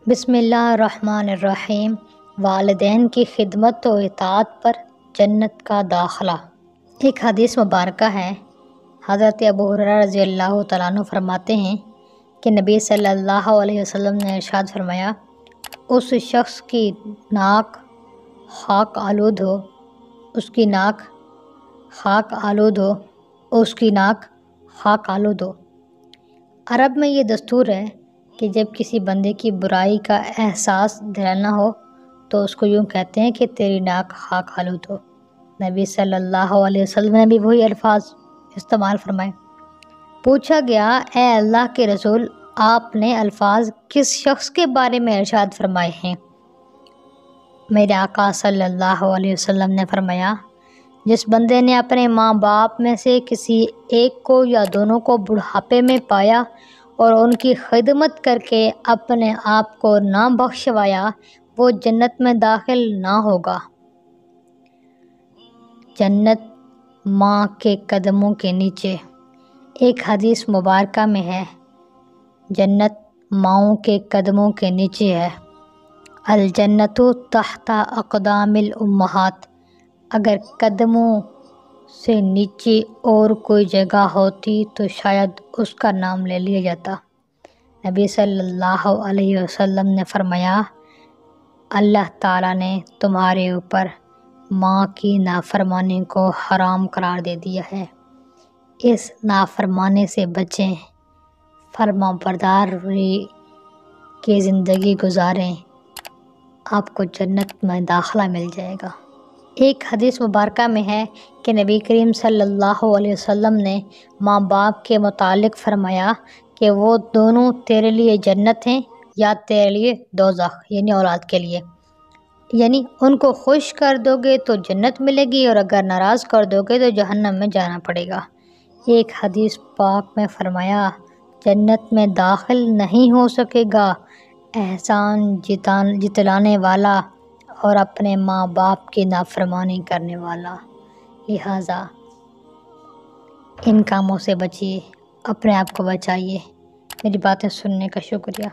بسم اللہ الرحمن الرحیم۔ والدین کی خدمت و اطاعت پر جنت کا داخلہ۔ ایک حدیث مبارکہ ہے، حضرت ابو ہریرہ رضی اللہ تعالیٰ عنہ فرماتے ہیں کہ نبی صلی اللہ علیہ وسلم نے ارشاد فرمایا، اس شخص کی ناک خاک آلود ہو، اس کی ناک خاک آلود ہو، اس کی ناک خاک آلود ہو۔ عرب میں یہ دستور ہے کہ جب کسی بندے کی برائی کا احساس دلانا ہو تو اس کو یوں کہتے ہیں کہ تیری ناک خاک آلود ہو۔ نبی صلی اللہ علیہ وسلم نے بھی وہی الفاظ استعمال فرمائے۔ پوچھا گیا، اے اللہ کے رسول، آپ نے الفاظ کس شخص کے بارے میں ارشاد فرمائے ہیں؟ میرے آقا صلی اللہ علیہ وسلم نے فرمایا، جس بندے نے اپنے ماں باپ میں سے کسی ایک کو یا دونوں کو بڑھاپے میں پایا اور ان کی خدمت کر کے اپنے آپ کو نہ بخشوایا، وہ جنت میں داخل نہ ہوگا۔ جنت ماں کے قدموں کے نیچے۔ ایک حدیث مبارکہ میں ہے، جنت ماؤں کے قدموں کے نیچے ہے۔ الجنت تحت اقدام الامہات۔ اگر قدموں سے نیچے اور کوئی جگہ ہوتی تو شاید اس کا نام لے لیا جاتا۔ نبی صلی اللہ علیہ وسلم نے فرمایا، اللہ تعالیٰ نے تمہارے اوپر ماں کی نافرمانی کو حرام قرار دے دیا ہے، اس نافرمانی سے بچیں، فرما برداری کی زندگی گزاریں، آپ کو جنت میں داخلہ مل جائے گا۔ ایک حدیث مبارکہ میں ہے کہ نبی کریم صلی اللہ علیہ وسلم نے ماں باپ کے متعلق فرمایا کہ وہ دونوں تیرے لیے جنت ہیں یا تیرے لیے دوزخ، یعنی اولاد کے لیے، یعنی ان کو خوش کر دو گے تو جنت ملے گی اور اگر ناراض کر دو گے تو جہنم میں جانا پڑے گا۔ ایک حدیث پاک میں فرمایا، جنت میں داخل نہیں ہو سکے گا احسان جتلانے والا اور اپنے ماں باپ کی نافرمانی کرنے والا، لہٰذا ان کاموں سے بچیے، اپنے آپ کو بچائیے۔ میری باتیں سننے کا شکریہ۔